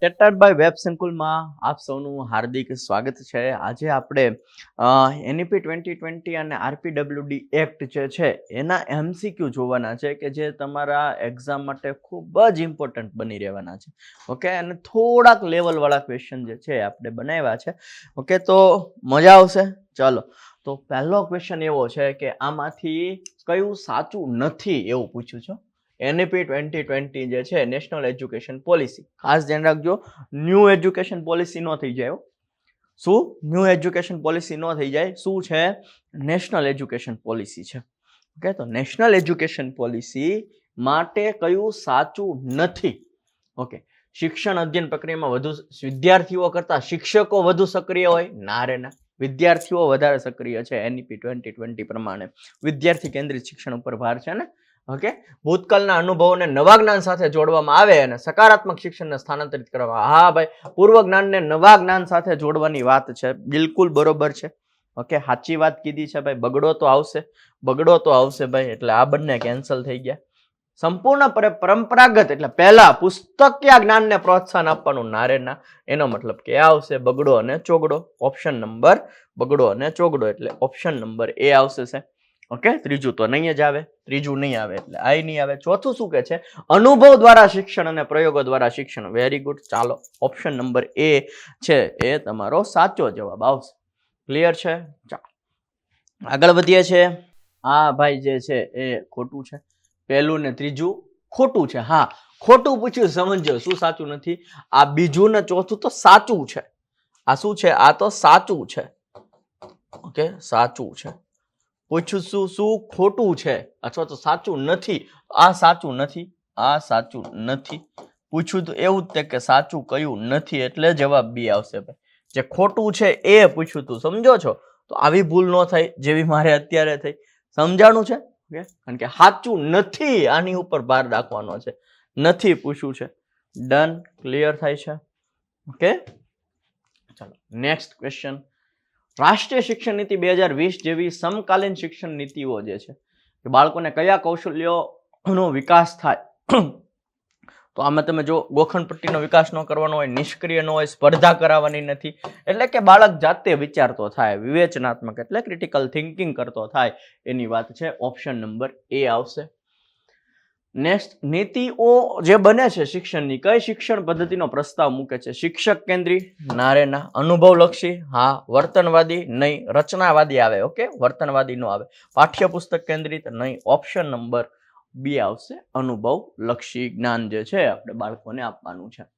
ટેટાટ by web સંકુલમાં આપ સૌનું હાર્દિક સ્વાગત છે. આજે આપણે એનઈપી 2020 અને આરપીડબ્લ્યુડી એક્ટ જે છે એના એમસીક્યુ જોવાના છે કે જે તમારા એક્ઝામ માટે ખૂબ જ ઇમ્પોર્ટન્ટ બની રહેવાના છે. ઓકે, અને થોડાક લેવલવાળા ક્વેશ્ચન જે છે આપણે બનાવ્યા છે. ઓકે, તો મજા આવશે. ચાલો, તો પહેલો ક્વેશ્ચન એવો છે કે આમાંથી કયું સાચું નથી એવું પૂછ્યું છે. એનઈપી 2020 જે છે નેશનલ એજ્યુકેશન પોલિસી, ખાસ ધ્યાન રાખજો, ન્યૂ એજ્યુકેશન પોલિસી નો થઈ જાય. શું ન્યૂ એજ્યુકેશન પોલિસી નો થઈ જાય? શું છે? નેશનલ એજ્યુકેશન પોલિસી છે. ઓકે, તો નેશનલ એજ્યુકેશન પોલિસી માટે કયું સાચું નથી? ઓકે, શિક્ષણ અધ્યયન પ્રક્રિયામાં વધુ વિદ્યાર્થીઓ કરતા શિક્ષકો વધુ સક્રિય હોય? ના રે ના, વિદ્યાર્થીઓ વધારે સક્રિય છે. એનઈપી 2020 પ્રમાણે વિદ્યાર્થી કેન્દ્રિત શિક્ષણ ઉપર ભાર છે ને. ઓકે, ભૂતકાળના અનુભવોને નવા જ્ઞાન સાથે જોડવામાં આવે અને સકારાત્મક શિક્ષણને સ્થાનાંતરિત કરવામાં. હા ભાઈ, પૂર્વ જ્ઞાનને નવા જ્ઞાન સાથે જોડવાની વાત છે. બિલકુલ બરોબર છે. ઓકે, સાચી વાત કીધી છે ભાઈ. બગડો તો આવશે ભાઈ, એટલે આ બંને કેન્સલ થઈ ગયા. સંપૂર્ણ પરંપરાગત એટલે પહેલા પુસ્તકીય જ્ઞાનને પ્રોત્સાહન આપવાનું. ના રે ના, એનો મતલબ કે આવશે બગડો અને ચોગડો. ઓપ્શન નંબર બગડો અને ચોગડો એટલે ઓપ્શન નંબર એ આવશે. ઓકે, ત્રીજું તો નહીં જ આવે. ત્રીજું નહીં આવે એટલે આ નહીં આવે. ચોથું શું કે છે? અનુભવ દ્વારા શિક્ષણ અને પ્રયોગો દ્વારા શિક્ષણ. Very good. ચાલો, ઓપ્શન નંબર એ છે એ તમારો સાચો જવાબ આવશે. ક્લિયર છે? ચાલો આગળ વધીએ છીએ. આ ભાઈ જે છે એ ખોટું છે. પહેલું ને ત્રીજું ખોટું છે. હા, ખોટું પૂછ્યું, સમજો શું સાચું નથી. આ બીજું ને ચોથું તો સાચું છે. આ શું છે? આ તો સાચું છે. ઓકે, સાચું છે. પૂછું શું ખોટું છે અથવા તો સાચું નથી? આ સાચું નથી, આ સાચું નથી. પૂછ્યું તો એવું જ કે સાચું કયું નથી, એટલે જવાબ બી આવશે. જે ખોટું છે એ પૂછ્યું તું, સમજો છો? તો આવી ભૂલ ન થાય જેવી મારે અત્યારે થઈ. સમજાણું છે? કારણ કે સાચું નથી આની ઉપર ભાર રાખવાનો છે. નથી પૂછ્યું છે. ડન, ક્લિયર થાય છે? ઓકે, ચાલો નેક્સ્ટ ક્વેશ્ચન. રાષ્ટ્રીય શિક્ષણ નીતિ 2020 જેવી સમકાલીન શિક્ષણ નીતિઓ જે છે કે બાળકોને કયા કૌશલ્યોનો વિકાસ થાય? તો આમાં તમે જો ગોખણપટ્ટીનો વિકાસ ન કરવાનો હોય, નિષ્ક્રિય ન હોય, સ્પર્ધા કરાવવાની નથી, એટલે કે બાળક જાતે વિચારતો થાય, વિવેચનાત્મક એટલે ક્રિટિકલ થિંકિંગ કરતો થાય, એની વાત છે. ઓપ્શન નંબર એ આવશે. નેક્સ્ટ, નીતિઓ જે બને છે શિક્ષણની, કઈ શિક્ષણ પદ્ધતિનો પ્રસ્તાવ મૂકે છે? શિક્ષક કેન્દ્રી? ના રે ના. અનુભવલક્ષી? હા. વર્તનવાદી? નહીં. રચનાવાદી આવે. ઓકે, વર્તનવાદી નો આવે. પાઠ્યપુસ્તક કેન્દ્રિત? નહીં. ઓપ્શન નંબર બી આવશે. અનુભવલક્ષી જ્ઞાન જે છે આપણે બાળકોને આપવાનું છે.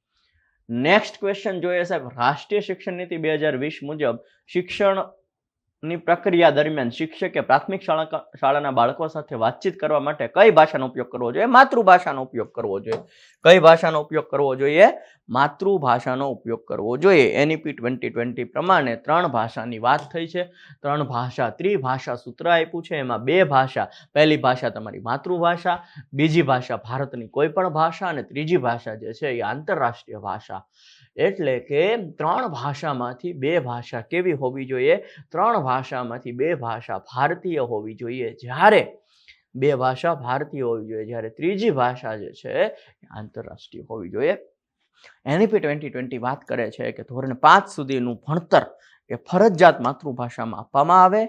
નેક્સ્ટ ક્વેશ્ચન જોઈએ સાહેબ. રાષ્ટ્રીય શિક્ષણ નીતિ 2020 મુજબ શિક્ષણની પ્રક્રિયા દરમિયાન શિક્ષકે પ્રાથમિક શાળાના બાળકો સાથે વાતચીત કરવા માટે કઈ ભાષાનો ઉપયોગ કરવો જોઈએ? માતૃભાષાનો ઉપયોગ કરવો જોઈએ. કઈ ભાષાનો ઉપયોગ કરવો જોઈએ? માતૃભાષાનો ઉપયોગ કરવો જોઈએ. એનઈપી 2020 પ્રમાણે 3 ભાષાની વાત થઈ છે. 3 ભાષા, ત્રિભાષા સૂત્ર આપ્યું છે. એમાં 2 ભાષા, પહેલી ભાષા તમારી માતૃભાષા, બીજી ભાષા ભારતની કોઈ પણ ભાષા, અને ત્રીજી ભાષા જે છે એ આંતરરાષ્ટ્રીય ભાષા. એટલે કે 3 ભાષામાંથી 2 ભાષા કેવી હોવી જોઈએ? 3 ભાષામાંથી 2 ભાષા ભારતીય હોવી જોઈએ. જ્યારે 2 ભાષા ભારતીય હોવી જોઈએ, જ્યારે ત્રીજી ભાષા જે છે એ આંતરરાષ્ટ્રીય હોવી જોઈએ. એનઈપી 2020 વાત કરે છે કે ધોરણ 5 સુધીનું ભણતર એ ફરજિયાત માતૃભાષામાં આપવામાં આવે,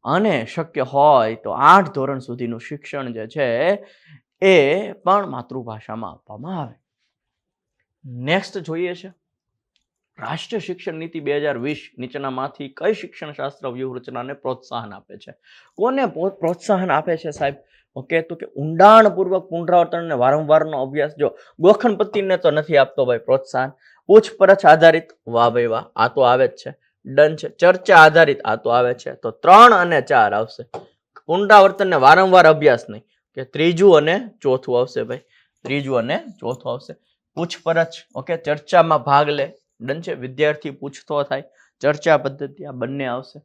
અને શક્ય હોય તો 8 ધોરણ સુધીનું શિક્ષણ જે છે એ પણ માતૃભાષામાં આપવામાં આવે. નેક્સ્ટ જોઈએ છે રાષ્ટ્રીય શિક્ષણ નીતિ 2020 નીચેનામાંથી કઈ શિક્ષણ શાસ્ત્ર વ્યૂહરચનાને પ્રોત્સાહન આપે છે? કોને પ્રોત્સાહન આપે છે સાહેબ? ઓકે, તો કે ઊંડાણપૂર્વક પુનરાવર્તન અને વારંવારનો અભ્યાસ. જો ગોખણપટ્ટીને તો નથી આપતો ભાઈ પ્રોત્સાહન. પૂછપરછ આધારિત? વાહ ભાઈ વાહ, આ તો આવે જ છે. ડન છે. ચર્ચા આધારિત? આ તો આવે છે. તો 3 અને 4 આવશે. પુનરાવર્તન ને વારંવાર અભ્યાસ નહીં, કે ત્રીજું અને ચોથું આવશે ભાઈ. ત્રીજું અને ચોથું આવશે. પૂછપરછ, ઓકે, ચર્ચામાં ભાગ લે. ડન છે. વિદ્યાર્થી પૂછતો થાય, ચર્ચા પદ્ધતિ, આ બંને આવશે.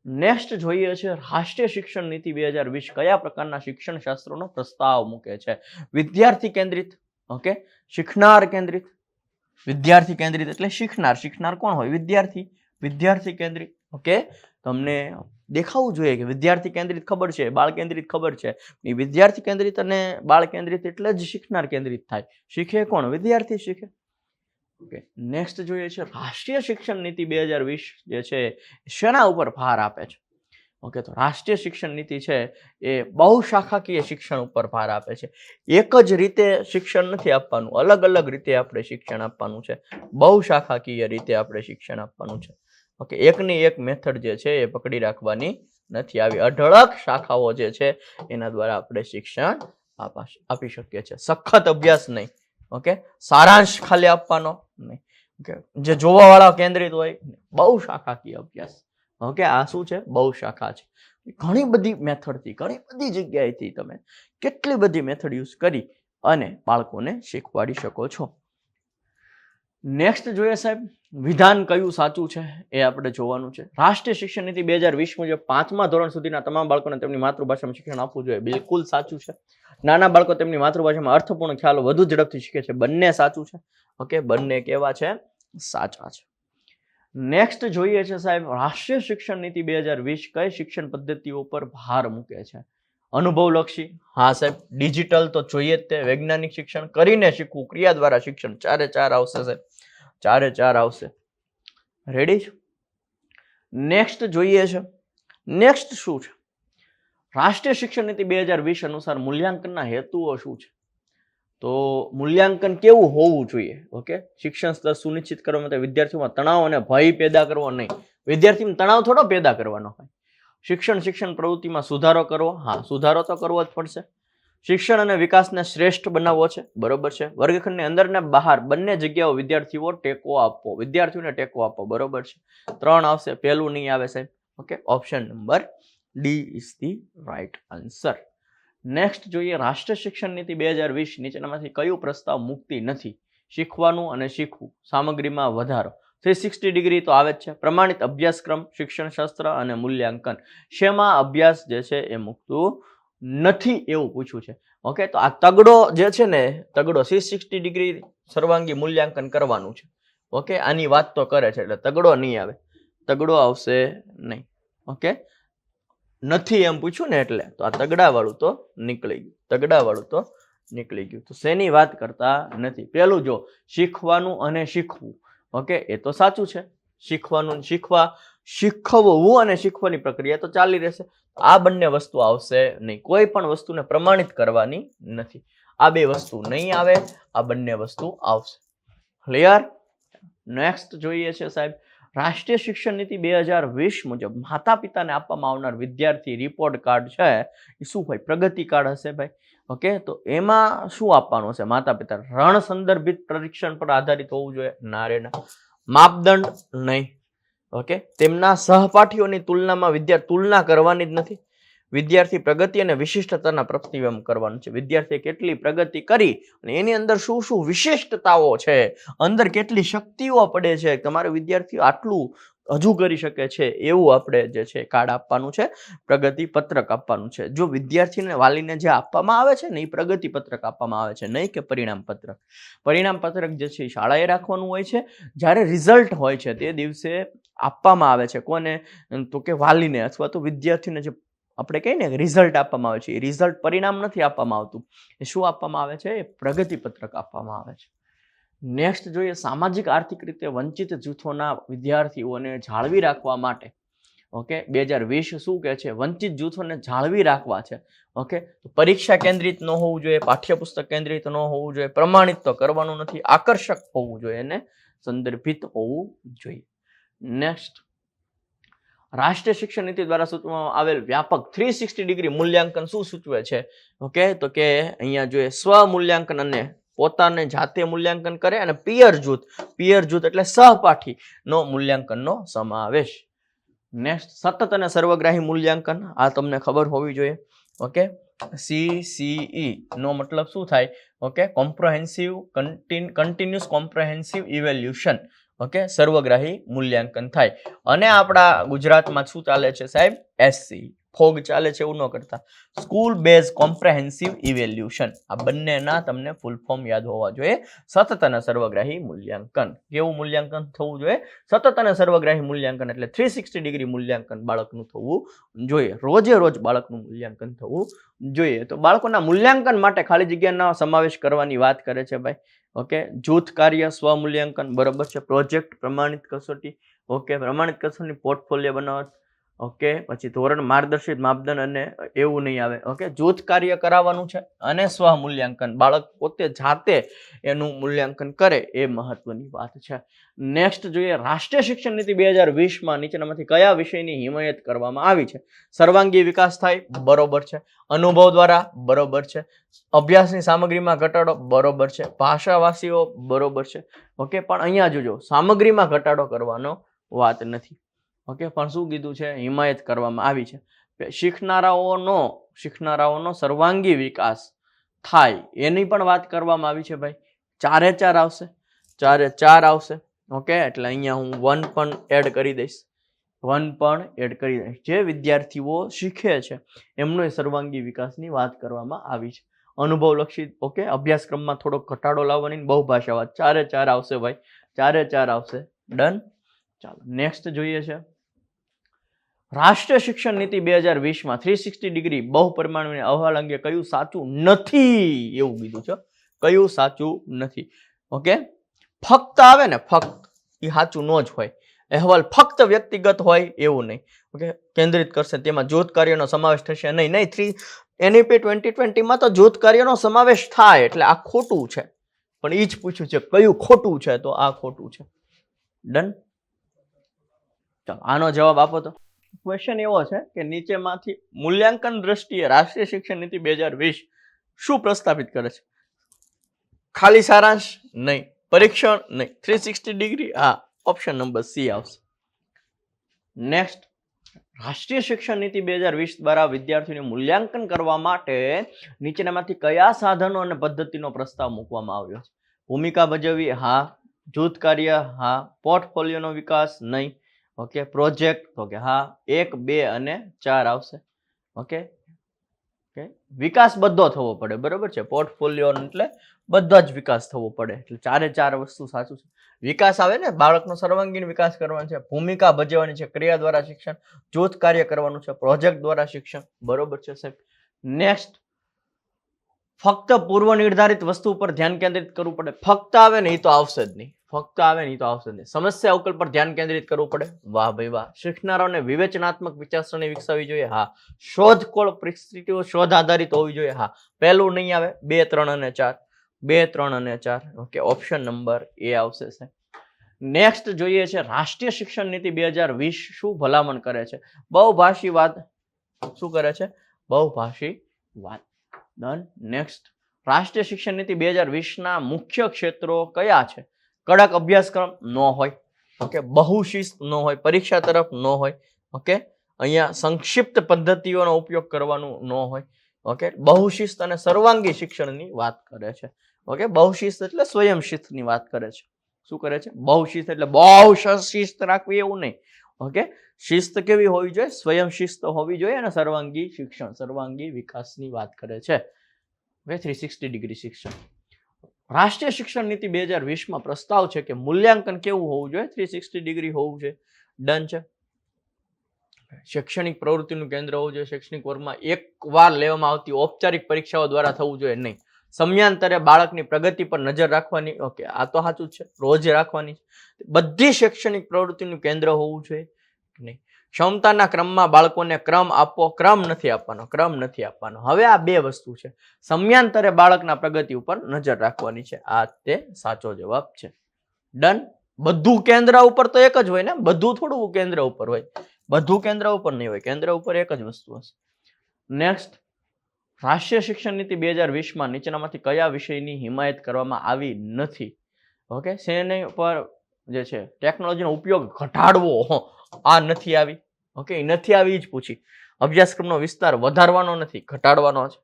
નેક્સ્ટ જોઈએ છે રાષ્ટ્રીય શિક્ષણ નીતિ 2020 કયા પ્રકારના શિક્ષણ શાસ્ત્રોનો પ્રસ્તાવ મૂકે છે? વિદ્યાર્થી કેન્દ્રિત? ઓકે, શીખનાર કેન્દ્રિત? વિદ્યાર્થી કેન્દ્રિત એટલે શીખનાર. શીખનાર કોણ હોય? વિદ્યાર્થી. વિદ્યાર્થી કેન્દ્રિત. ઓકે, તમને દેખાવું જોઈએ કે વિદ્યાર્થી કેન્દ્રિત ખબર છે, બાળ કેન્દ્રિત ખબર છે. વિદ્યાર્થી કેન્દ્રિત અને બાળ કેન્દ્રિત એટલે જ શીખનાર કેન્દ્રિત થાય. શીખે કોણ? વિદ્યાર્થી શીખે. ઓકે, નેક્સ્ટ જોઈએ છે રાષ્ટ્રીય શિક્ષણ નીતિ 2020 જે છે શેના ઉપર ભાર આપે છે? ઓકે, તો રાષ્ટ્રીય શિક્ષણ નીતિ છે એ બહુશાખાકીય શિક્ષણ ઉપર ભાર આપે છે. એક જ રીતે શિક્ષણ નથી આપવાનું, અલગ અલગ રીતે આપણે શિક્ષણ આપવાનું છે. બહુશાખાકીય રીતે આપણે શિક્ષણ આપવાનું છે. ઓકે, એકની એક મેથડ જે છે એ પકડી રાખવાની નથી. આવી અઢળક શાખાઓ જે છે એના દ્વારા આપણે શિક્ષણ આપી શકીએ છીએ. સખત અભ્યાસ નહીં. ઓકે, સારાંશ ખાલી આપવાનો નહીં. ઓકે, જે જોવા વાળા કેન્દ્રિત હોય, બહુશાખાકીય અભ્યાસ. ઓકે, આ શું છે? બહુશાખા છે. ઘણી બધી મેથડથી, ઘણી બધી જગ્યાએથી તમે કેટલી બધી મેથડ યુઝ કરી અને બાળકોને શીખવાડી શકો છો. નેક્સ્ટ જોઈએ સાહેબ, વિધાન કયું સાચું છે એ આપણે જોવાનું છે. રાષ્ટ્રીય શિક્ષણ નીતિ 2020 મુજબ 5મા ધોરણ સુધીના તમામ બાળકોને તેમની માતૃભાષામાં શિક્ષણ આપવું જોઈએ. બિલકુલ સાચું છે. નાના બાળકો તેમની માતૃભાષામાં અર્થપૂર્ણ ખ્યાલો વધુ ઝડપથી શીખે છે. બંને સાચું છે. ઓકે, બંને કેવા છે? સાચા છે. નેક્સ્ટ જોઈએ છે સાહેબ, રાષ્ટ્રીય શિક્ષણ નીતિ 2020 કઈ શિક્ષણ પદ્ધતિઓ પર ભાર મૂકે છે? અનુભવલક્ષી, હા સાહેબ. ડિજિટલ તો જોઈએ જ તે. વૈજ્ઞાનિક શિક્ષણ, કરીને શીખવું, ક્રિયા દ્વારા શિક્ષણ. 4 4 આવશે સાહેબ, 4 4 આવશે. રેડી? નેક્સ્ટ જોઈએ છે, નેક્સ્ટ શું છે? રાષ્ટ્રીય શિક્ષણ નીતિ 2020 અનુસાર મૂલ્યાંકનના હેતુઓ શું છે? તો મૂલ્યાંકન કેવું હોવું જોઈએ? ઓકે, શિક્ષણ સ્તર સુનિશ્ચિત કરવા માટે વિદ્યાર્થીઓમાં તણાવ અને ભય પેદા કરવો નહીં. વિદ્યાર્થીમાં તણાવ થોડો પેદા કરવાનો હોય. શિક્ષણ પ્રવૃત્તિમાં સુધારો કરવો, હા સુધારો તો કરવો જ પડશે. શિક્ષણ અને વિકાસને શ્રેષ્ઠ બનાવવો છે, બરોબર છે. વર્ગખંડની અંદર ને બહાર બંને જગ્યાઓ વિદ્યાર્થીઓને ટેકો આપવો, બરોબર છે. 3 આવશે, પહેલું નહીં આવે સાહેબ. Okay, option number D is the right answer. Next જોઈએ, રાષ્ટ્રીય શિક્ષણ નીતિ 2020 નીચેનામાંથી કયું પ્રસ્તાવ મુક્તિ નથી? શીખવાનું અને શીખવું, સામગ્રીમાં વધારો, 360 ડિગ્રી તો આવે જ છે. પ્રમાણિત અભ્યાસક્રમ, શિક્ષણ શાસ્ત્ર અને મૂલ્યાંકન, શેમાં અભ્યાસ જે છે એ મુકતું નથી એવું પૂછ્યું છે. ઓકે, તો આ તગડો જે છે ને, તગડો 360 ડિગ્રી સર્વાંગી મૂલ્યાંકન કરવાનું છે. ઓકે, આની વાત તો કરે છે એટલે તગડો નહીં આવે, તગડો આવશે નહીં. ઓકે, નથી એમ પૂછ્યું ને એટલે તો આ તગડા વાળું તો નીકળી ગયું, તગડા વાળું તો નીકળી ગયું. તો શેની વાત કરતા નથી? પેલું જો, શીખવાનું અને શીખવું. ઓકે, એ તો સાચું છે. શીખવાનું, શીખવવું અને શીખવાની પ્રક્રિયા તો ચાલી રહેશે. આ બંને વસ્તુ આવશે નહીં. કોઈ પણ વસ્તુને પ્રમાણિત કરવાની નથી. આ બે વસ્તુ નહીં આવે, આ બંને વસ્તુ આવશે. ક્લિયર? નેક્સ્ટ જોઈએ છે સાહેબ, રાષ્ટ્રીય શિક્ષણ નીતિ 2020 મુજબ માતા પિતાને આપવામાં આવનાર વિદ્યાર્થી રિપોર્ટ કાર્ડ છે એ શું હોય? પ્રગતિ કાર્ડ હશે ભાઈ. ઓકે, તો એમાં શું આપવાનું હશે? માતા પિતા રણ સંદર્ભિત પરીક્ષણ પર આધારિત હોવું જોઈએ, ના રે ના. માપદંડ નહીં. ઓકે, તેમના સહપાઠીઓની તુલનામાં તુલના કરવાની જ નથી. વિદ્યાર્થી પ્રગતિ અને વિશિષ્ટતાના પ્રતિબિંબ કરવાનું છે. વિદ્યાર્થીએ કેટલી પ્રગતિ કરી અને એની અંદર શું શું વિશિષ્ટતાઓ છે, અંદર કેટલી શક્તિઓ પડે છે, તમારે વિદ્યાર્થીઓ આટલું હજુ કરી શકે છે એવું આપણે જે છે કાર્ડ આપવાનું છે, પ્રગતિ પત્રક આપવાનું છે. જો વિદ્યાર્થીને વાલીને જે આપવામાં આવે છે ને એ પ્રગતિ પત્રક આપવામાં આવે છે, નહીં કે પરિણામ પત્રક. પરિણામ પત્રક જે છે એ શાળાએ રાખવાનું હોય છે. જ્યારે રિઝલ્ટ હોય છે તે દિવસે આપવામાં આવે છે. કોને? તો કે વાલીને અથવા તો વિદ્યાર્થીને જે આપણે કહીએ ને રિઝલ્ટ આપવામાં આવે છે, એ રિઝલ્ટ પરિણામ નથી આપવામાં આવતું. એ શું આપવામાં આવે છે? એ પ્રગતિ પત્રક આપવામાં આવે છે. નેક્સ્ટ જોઈએ, સામાજિક આર્થિક રીતે વંચિત જૂથોના વિદ્યાર્થીઓને જાળવી રાખવા માટે. ઓકે, 2020 શું કહે છે? વંચિત જૂથોને જાળવી રાખવા છે. ઓકે, તો પરીક્ષા કેન્દ્રિત ન હોવું જોઈએ, પાઠ્યપુસ્તક કેન્દ્રિત ન હોવું જોઈએ, પ્રમાણિત તો કરવાનું નથી, આકર્ષક હોવું જોઈએ અને સંદર્ભિત હોવું જોઈએ. નેક્સ્ટ, રાષ્ટ્રીય શિક્ષણ નીતિ દ્વારા સૂચવવામાં આવેલ વ્યાપક 360 ડિગ્રી મૂલ્યાંકન શું સૂચવે છે? ઓકે, તો કે અહીંયા જોઈએ સ્વ મૂલ્યાંકન અને પોતાને જાતે મૂલ્યાંકન કરે અને પિયર જૂથ એટલે સહપાઠી નો મૂલ્યાંકનનો સમાવેશ. નેક્સ્ટ, સતત અને સર્વગ્રાહી મૂલ્યાંકન, આ તમને ખબર હોવી જોઈએ. ઓકે, CCE નો મતલબ શું થાય? Okay, comprehensive continuous comprehensive evaluation. Okay, સર્વગ્રાહી મૂલ્યાંકન થાય. અને આપણા ગુજરાતમાં શું ચાલે છે સાહેબ? SCE ફોગ ચાલે છે એવું ન કરતા. સ્કૂલ બેઝ કોમ્પ્રેહેન્સિવ ઇવેલ્યુશન, આ બંનેના તમને ફૂલ ફોર્મ યાદ હોવા જોઈએ. સતત અને સર્વગ્રાહી મૂલ્યાંકન. કેવું મૂલ્યાંકન થવું જોઈએ? સતત અને સર્વગ્રાહી મૂલ્યાંકન એટલે 360 ડિગ્રી મૂલ્યાંકન બાળકનું થવું જોઈએ. રોજે રોજ બાળકનું મૂલ્યાંકન થવું જોઈએ. તો બાળકોના મૂલ્યાંકન માટે ખાલી જગ્યાનો સમાવેશ કરવાની વાત કરે છે ભાઈ. ઓકે, જૂથ કાર્ય, સ્વમૂલ્યાંકન, બરોબર છે. પ્રોજેક્ટ, પ્રમાણિત કસોટી, ઓકે, પ્રમાણિત કસોટી, પોર્ટફોલિયો બનાવટ, ઓકે, પછી ધોરણ, માર્ગદર્શિત માપદંડ અને એવું નહીં આવે. ઓકે, જૂથ કાર્ય કરાવવાનું છે અને સ્વમૂલ્યાંકન, બાળક પોતે જાતે એનું મૂલ્યાંકન કરે એ મહત્વની વાત છે. નેક્સ્ટ જોઈએ, રાષ્ટ્રીય શિક્ષણ નીતિ 2020માં નીચેનામાંથી કયા વિષયની હિમાયત કરવામાં આવી છે? સર્વાંગી વિકાસ થાય, બરોબર છે. અનુભવ દ્વારા, બરોબર છે. અભ્યાસની સામગ્રીમાં ઘટાડો, બરોબર છે. ભાષાવાસીઓ, બરોબર છે. ઓકે, પણ અહીંયા જોજો, સામગ્રીમાં ઘટાડો કરવાનો વાત નથી. ઓકે, પણ શું કીધું છે? હિમાયત કરવામાં આવી છે. શીખનારાઓનો સર્વાંગી વિકાસ થાય એની પણ વાત કરવામાં આવી છે ભાઈ. 4 એ 4 આવશે, 4 એ 4 આવશે. ઓકે, એટલે અહીંયા હું 1 પણ એડ કરી દઈશ, 1 પણ એડ કરી દઈશ. જે વિદ્યાર્થીઓ શીખે છે એમનો સર્વાંગી વિકાસની વાત કરવામાં આવી છે. અનુભવ લક્ષી, ઓકે, અભ્યાસક્રમમાં થોડો ઘટાડો લાવવાની, બહુભાષાવાદ, 4 એ 4 આવશે ભાઈ, 4 એ 4 આવશે. ડન. ચાલો નેક્સ્ટ જોઈએ છે, રાષ્ટ્રીય શિક્ષણ નીતિ 2020માં 360 ડિગ્રી બહુપરિમાણીય અહેવાલ અંગે કયું સાચું નથી એવું કીધું છે. કયું સાચું નથી? ઓકે, ફક્ત આવે ને, ફક્ત, એ સાચું ન જ હોય. અહેવાલ ફક્ત વ્યક્તિગત હોય એવું નહીં. ઓકે, કેન્દ્રિત કરશે, તેમાં જૂથ કાર્યનો સમાવેશ થશે નહીં. NEP 2020માં તો જૂથ કાર્યનો સમાવેશ થાય એટલે આ ખોટું છે. પણ એ જ પૂછ્યું છે કયું ખોટું છે, તો આ ખોટું છે. ડન. ચાલો આનો જવાબ આપો. તો ક્વેશ્ચન એવો છે કે નીચેમાંથી મૂલ્યાંકન દ્રષ્ટિએ રાષ્ટ્રીય શિક્ષણ નીતિ 2020 શું પ્રસ્તાવિત કરે છે? ખાલી સારાંશ નહીં, પરીક્ષણ નહીં, 360 ડિગ્રી, હા, ઓપ્શન નંબર સી આવશે. નેક્સ્ટ, રાષ્ટ્રીય શિક્ષણ નીતિ 2020 દ્વારા વિદ્યાર્થીઓનું મૂલ્યાંકન કરવા માટે નીચેનામાંથી કયા સાધનો અને પદ્ધતિનો પ્રસ્તાવ મૂકવામાં આવ્યો છે? ભૂમિકા ભજવવી, હા. જૂથ કાર્ય, હા. પોર્ટફોલિયોનો વિકાસ, નહીં. ઓકે, પ્રોજેક્ટ, ઓકે, હા. 1, 2 અને 4 આવશે. ઓકે, ઓકે, વિકાસ બધો થવો પડે, બરોબર છે. પોર્ટફોલિયો એટલે બધો જ વિકાસ થવો પડે, એટલે 4 એ 4 વસ્તુ સાચું છે. વિકાસ આવે ને, બાળકનો સર્વાંગીણ વિકાસ કરવાનો છે, ભૂમિકા ભજવવાની છે, ક્રિયા દ્વારા શિક્ષણ, જૂથ કાર્ય કરવાનું છે, પ્રોજેક્ટ દ્વારા શિક્ષણ, બરોબર છે સાહેબ. નેક્સ્ટ, ફક્ત પૂર્વ નિર્ધારિત વસ્તુ પર ધ્યાન કેન્દ્રિત કરવું પડે. ફક્ત આવે ને એ તો આવશે જ નહીં, ફક્ત આવે ને એ તો આવશે જ નહીં. સમસ્યા ઉકેલ પર ધ્યાન કેન્દ્રિત કરવું પડે. વાહ ભાઈ વાહ. શીખનારાઓને વિવેચનાત્મક વિચારસરણી વિકસાવવી જોઈએ, હા. શોધખોળ પરિસ્થિતિઓ શોધ આધારિત હોવી જોઈએ, હા. પહેલું નહીં આવે, 2, 3 અને 4, 2, 3 અને 4. ઓકે, ઓપ્શન નંબર એ આવશે સાહેબ. નેક્સ્ટ જોઈએ છે, રાષ્ટ્રીય શિક્ષણ નીતિ 2020 શું ભલામણ કરે છે? બહુભાષી વાત શું કરે છે? બહુભાષી વાત. ડન. નેક્સ્ટ, રાષ્ટ્રીય શિક્ષણ નીતિ 2020ના મુખ્ય ક્ષેત્રો કયા છે? કડક અભ્યાસક્રમ ન હોય. ઓકે, બહુશિસ્ત ન હોય, પરીક્ષા તરફ ન હોય. ઓકે, અહીંયા સંક્ષિપ્ત પદ્ધતિઓનો ઉપયોગ કરવાનું ન હોય. ઓકે, બહુશિસ્ત અને સર્વાંગી શિક્ષણની વાત કરે છે. ઓકે, બહુશિસ્ત એટલે સ્વયં શિસ્તની વાત કરે છે. શું કરે છે? બહુશિસ્ત એટલે બહુ શિસ્ત રાખવી એવું નહીં. ઓકે, શિસ્ત કેવી હોવી જોઈએ? સ્વયં શિસ્ત હોવી જોઈએ. અને સર્વાંગી શિક્ષણ, સર્વાંગી વિકાસની વાત કરે છે. 360 ડિગ્રી શિક્ષણ. રાષ્ટ્રીય શિક્ષણ નીતિ 2020માં પ્રસ્તાવ છે કે મૂલ્યાંકન કેવું હોવું જોઈએ? 360 ડિગ્રી હોવું જોઈએ. ડન છે. શૈક્ષણિક પ્રવૃત્તિનું કેન્દ્ર હોવું જોઈએ. શૈક્ષણિક વર્ગમાં એકવાર લેવામાં આવતી ઔપચારિક પરીક્ષાઓ દ્વારા થવું જોઈએ નહીં. સમયાંતરે બાળકની પ્રગતિ પર નજર રાખવાની. ઓકે, આ તો સાચું છે, રોજ રાખવાની. બધી શૈક્ષણિક પ્રવૃત્તિનું કેન્દ્ર હોવું જોઈએ નહીં. ક્ષમતાના ક્રમમાં બાળકોને ક્રમ આપવો, ક્રમ નથી આપવાનો, ક્રમ નથી આપવાનો. હવે આ બે વસ્તુ છે. સમયાંતરે બાળકના પ્રગતિ ઉપર નજર રાખવાની છે. આ તે સાચો જવાબ છે. ડન. બધું કેન્દ્ર ઉપર તો એક જ હોય ને, બધું થોડું કેન્દ્ર ઉપર હોય, બધું કેન્દ્ર ઉપર નહીં હોય, કેન્દ્ર ઉપર એક જ વસ્તુ હશે. નેક્સ્ટ, રાષ્ટ્રીય શિક્ષણ નીતિ 2020માં નીચેનામાંથી કયા વિષયની હિમાયત કરવામાં આવી નથી? ઓકે, શેની પર જે છે ટેકનોલોજીનો ઉપયોગ ઘટાડવો, આ નથી આવી. ઓકે, નથી આવી જ પૂછી. અભ્યાસક્રમનો વિસ્તાર વધારવાનો નથી, ઘટાડવાનો છે.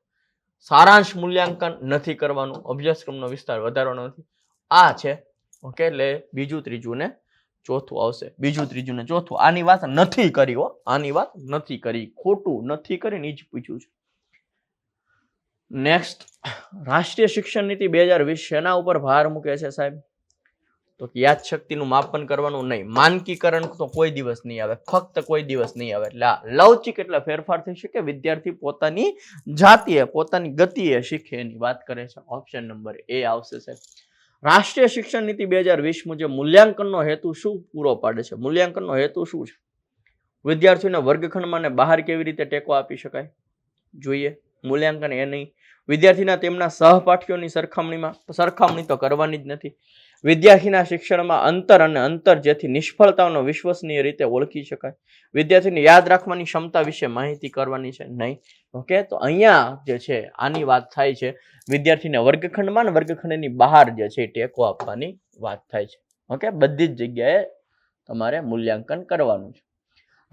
સારાંશ મૂલ્યાંકન નથી કરવાનું, અભ્યાસક્રમનો વિસ્તાર વધારવાનો નથી. આ છે. ઓકે, એટલે બીજું ત્રીજું ને ચોથું આવશે, બીજું ત્રીજું ને ચોથું. આની વાત નથી કરી હો, આની વાત નથી કરી, ખોટું નથી કરીને જ પૂછ્યું છે. નેક્સ્ટ, રાષ્ટ્રીય શિક્ષણ નીતિ 2020 શેના ઉપર ભાર મૂકે છે સાહેબ? તો યાદશક્તિનું માપન કરવાનું નહીં, માનકીકરણ તો કોઈ દિવસ નહીં આવે, ફક્ત કોઈ દિવસ નહીં આવે. એટલે લવચિક એટલે ફેરફાર થઈ શકે, વિદ્યાર્થી પોતાની જાતિએ પોતાની ગતિએ શીખે એની વાત કરે છે. ઓપ્શન નંબર એ આવશે સાહેબ. રાષ્ટ્રીય શિક્ષણ નીતિ 2020 મુજબ મૂલ્યાંકનનો હેતુ શું પૂરો પાડે છે? મૂલ્યાંકનનો હેતુ શું છે? વિદ્યાર્થીઓને વર્ગખંડમાં ને બહાર કેવી રીતે ટેકો આપી શકાય જોઈએ, મૂલ્યાંકન એ નહીં. વિદ્યાર્થીના તેમના સહપાઠીઓની સરખામણી તો કરવાની જ નથી. વિદ્યાર્થીના શિક્ષણમાં અંતર જેથી નિષ્ફળતાઓનો વિશ્વસનીય રીતે ઓળખી શકાય. વિદ્યાર્થીને યાદ રાખવાની ક્ષમતા વિશે માહિતી કરવાની છે નહીં. ઓકે, તો અહીંયા જે છે આની વાત થાય છે વિદ્યાર્થીને વર્ગખંડમાં ને વર્ગખંડની બહાર જે છે ટેકો આપવાની વાત થાય છે. ઓકે, બધી જ જગ્યાએ તમારે મૂલ્યાંકન કરવાનું છે.